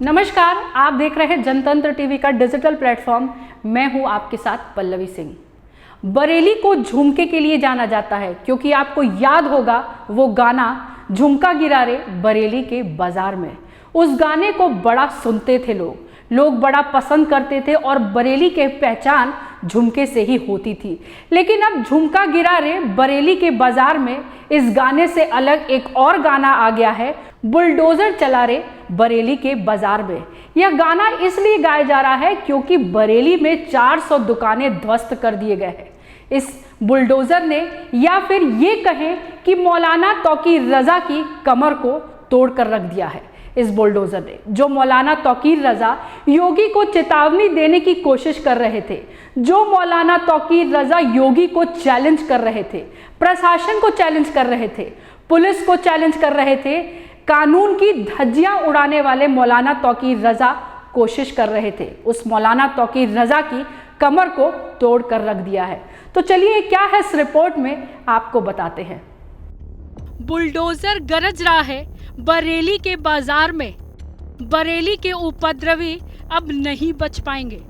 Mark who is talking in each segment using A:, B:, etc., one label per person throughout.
A: नमस्कार, आप देख रहे हैं जनतंत्र टीवी का डिजिटल प्लेटफॉर्म। मैं हूं आपके साथ पल्लवी सिंह। बरेली को झुमके के लिए जाना जाता है क्योंकि आपको याद होगा वो गाना झुमका गिरा रे बरेली के बाजार में। उस गाने को बड़ा सुनते थे लोग बड़ा पसंद करते थे और बरेली की पहचान झुमके से ही होती थी। लेकिन अब झुमका गिरा रे बरेली के बाजार में इस गाने से अलग एक और गाना आ गया है, बुलडोजर चला रे बरेली के बाजार में। यह गाना इसलिए गाया जा रहा है क्योंकि बरेली में 400 दुकानें ध्वस्त कर दिए गए हैं इस बुलडोजर ने, या फिर ये कहें कि मौलाना तौकीर रजा की कमर को तोड़ कर रख दिया है इस बुलडोजर ने। जो मौलाना तौकीर रजा योगी को चेतावनी देने की कोशिश कर रहे थे, जो मौलाना तौकीर रजा योगी को चैलेंज कर रहे थे, प्रशासन को चैलेंज कर रहे थे, पुलिस को चैलेंज कर रहे थे, कानून की धज्जियां उड़ाने वाले मौलाना तौकीर रजा कोशिश कर रहे थे, उस मौलाना तौकीर रजा की कमर को तोड़ कर रख दिया है। तो चलिए क्या है इस रिपोर्ट में आपको बताते हैं।
B: बुलडोजर गरज रहा है बरेली के बाजार में, बरेली के उपद्रवी अब नहीं बच पाएंगे।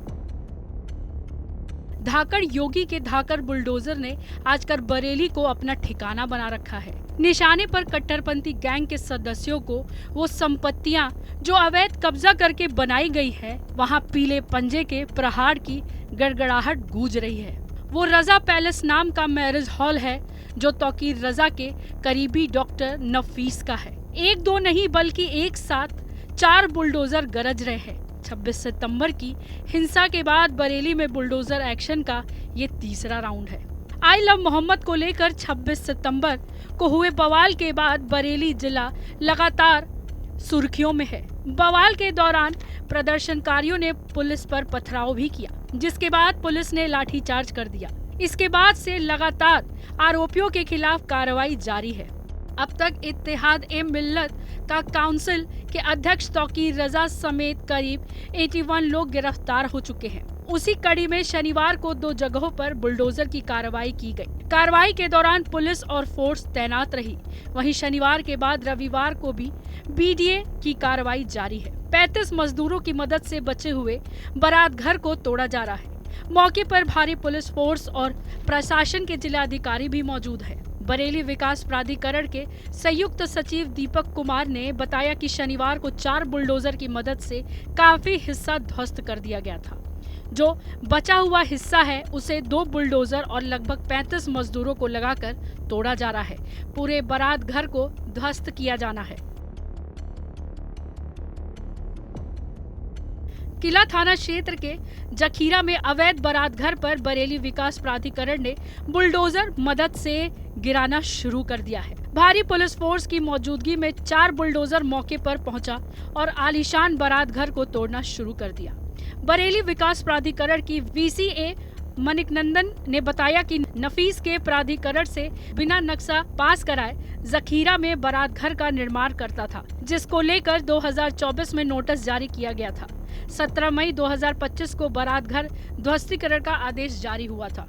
B: धाकड़ योगी के धाकड़ बुलडोजर ने आजकल बरेली को अपना ठिकाना बना रखा है। निशाने पर कट्टरपंथी गैंग के सदस्यों को वो संपत्तियां जो अवैध कब्जा करके बनाई गई है, वहां पीले पंजे के प्रहार की गड़गड़ाहट गूंज रही है। वो रजा पैलेस नाम का मैरिज हॉल है जो तौकीर रजा के करीबी डॉक्टर नफीस का है। एक दो नहीं बल्कि एक साथ 4 बुलडोजर गरज रहे हैं। 26 सितंबर की हिंसा के बाद बरेली में बुलडोजर एक्शन का ये तीसरा राउंड है। आई लव मोहम्मद को लेकर 26 सितंबर को हुए बवाल के बाद बरेली जिला लगातार सुर्खियों में है। बवाल के दौरान प्रदर्शनकारियों ने पुलिस पर पथराव भी किया, जिसके बाद पुलिस ने लाठीचार्ज कर दिया। इसके बाद से लगातार आरोपियों के खिलाफ कार्रवाई जारी है। अब तक इत्तेहाद ए मिल्लत का काउंसिल के अध्यक्ष तौकीर रजा समेत करीब 81 लोग गिरफ्तार हो चुके हैं। उसी कड़ी में शनिवार को 2 जगहों पर बुलडोजर की कार्रवाई की गई। कार्रवाई के दौरान पुलिस और फोर्स तैनात रही। वहीं शनिवार के बाद रविवार को भी बीडीए की कार्रवाई जारी है। 35 मजदूरों की मदद से बचे हुए बारात घर को तोड़ा जा रहा है। मौके पर भारी पुलिस फोर्स और प्रशासन के जिलाधिकारी भी मौजूद है। बरेली विकास प्राधिकरण के संयुक्त सचिव दीपक कुमार ने बताया कि शनिवार को 4 बुलडोजर की मदद से काफी हिस्सा ध्वस्त कर दिया गया था। जो बचा हुआ हिस्सा है उसे 2 बुलडोजर और लगभग 35 मजदूरों को लगाकर तोड़ा जा रहा है। पूरे बारात घर को ध्वस्त किया जाना है। किला थाना क्षेत्र के जखीरा में अवैध बारात घर पर बरेली विकास प्राधिकरण ने बुलडोजर मदद से गिराना शुरू कर दिया है। भारी पुलिस फोर्स की मौजूदगी में 4 बुलडोजर मौके पर पहुंचा और आलीशान बारात घर को तोड़ना शुरू कर दिया। बरेली विकास प्राधिकरण की वीसीए मनिकनंदन ने बताया कि नफीस के प्राधिकरण से बिना नक्शा पास कराए जखीरा में बारात घर का निर्माण करता था, जिसको लेकर 2024 में नोटिस जारी किया गया था। 17 मई 2025 को बारात घर ध्वस्तीकरण का आदेश जारी हुआ था।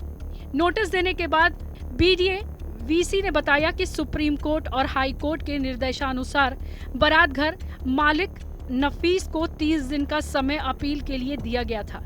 B: नोटिस देने के बाद बीडीए वीसी ने बताया कि सुप्रीम कोर्ट और हाई कोर्ट के निर्देशानुसार बारात घर मालिक नफीस को 30 दिन का समय अपील के लिए दिया गया था।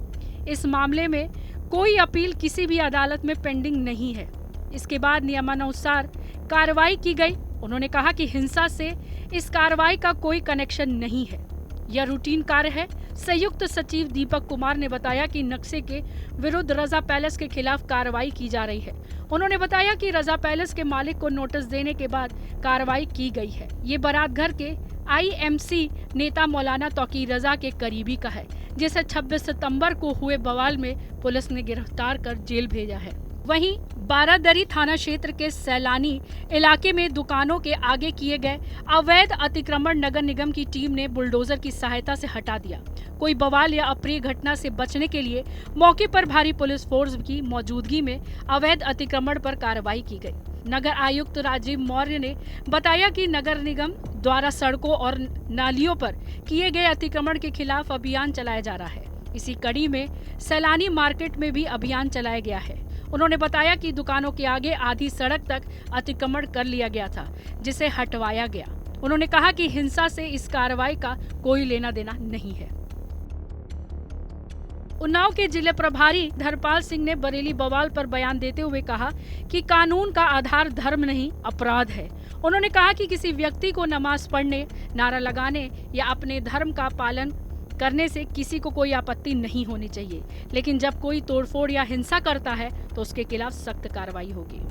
B: इस मामले में कोई अपील किसी भी अदालत में पेंडिंग नहीं है। इसके बाद नियमानुसार कार्रवाई की गई। उन्होंने कहा कि हिंसा से इस कार्रवाई का कोई कनेक्शन नहीं है, यह रूटीन कार्य है। संयुक्त सचिव दीपक कुमार ने बताया कि नक्शे के विरुद्ध रजा पैलेस के खिलाफ कार्रवाई की जा रही है। उन्होंने बताया कि रजा पैलेस के मालिक को नोटिस देने के बाद कार्रवाई की गई है। ये बारात घर के आईएमसी नेता मौलाना तौकीर रजा के करीबी का है, जिसे 26 सितंबर को हुए बवाल में पुलिस ने गिरफ्तार कर जेल भेजा है। वहीं बारादरी थाना क्षेत्र के सैलानी इलाके में दुकानों के आगे किए गए अवैध अतिक्रमण नगर निगम की टीम ने बुलडोजर की सहायता से हटा दिया। कोई बवाल या अप्रिय घटना से बचने के लिए मौके पर भारी पुलिस फोर्स की मौजूदगी में अवैध अतिक्रमण पर कार्रवाई की गई। नगर आयुक्त राजीव मौर्य ने बताया कि नगर निगम द्वारा सड़कों और नालियों पर किए गए अतिक्रमण के खिलाफ अभियान चलाया जा रहा है। इसी कड़ी में सैलानी मार्केट में भी अभियान चलाया गया है। उन्होंने बताया कि दुकानों के आगे आधी सड़क तक अतिक्रमण कर लिया गया था, जिसे हटवाया गया। उन्होंने कहा कि हिंसा से इस कार्रवाई का कोई लेना देना नहीं है। उन्नाव के जिले प्रभारी धर्मपाल सिंह ने बरेली बवाल पर बयान देते हुए कहा कि कानून का आधार धर्म नहीं अपराध है। उन्होंने कहा कि किसी व्यक्ति को नमाज पढ़ने, नारा लगाने या अपने धर्म का पालन करने से किसी को कोई आपत्ति नहीं होनी चाहिए, लेकिन जब कोई तोड़फोड़ या हिंसा करता है तो उसके खिलाफ सख्त कार्रवाई होगी।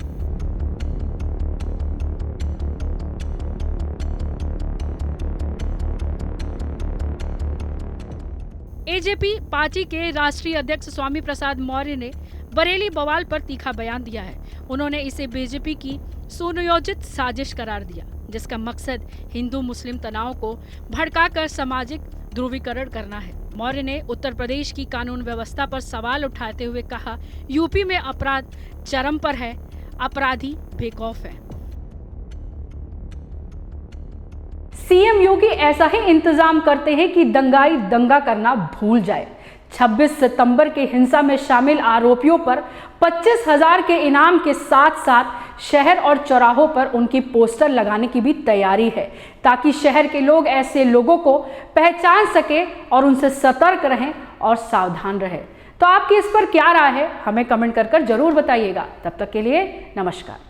B: एजेपी पार्टी के राष्ट्रीय अध्यक्ष स्वामी प्रसाद मौर्य ने बरेली बवाल पर तीखा बयान दिया है। उन्होंने इसे बीजेपी की सुनियोजित साजिश करार दिया, जिसका मकसद हिंदू मुस्लिम तनाव को भड़काकर सामाजिक ध्रुवीकरण करना है। मौर्य ने उत्तर प्रदेश की कानून व्यवस्था पर सवाल उठाते हुए कहा, यूपी में अपराध चरम पर है, अपराधी बेखौफ है।
A: सीएम योगी ऐसा ही इंतजाम करते हैं कि दंगाई दंगा करना भूल जाए। 26 सितंबर के हिंसा में शामिल आरोपियों पर 25,000 के इनाम के साथ साथ शहर और चौराहों पर उनकी पोस्टर लगाने की भी तैयारी है, ताकि शहर के लोग ऐसे लोगों को पहचान सके और उनसे सतर्क रहें और सावधान रहें। तो आपकी इस पर क्या राय है, हमें कमेंट कर जरूर बताइएगा। तब तक के लिए नमस्कार।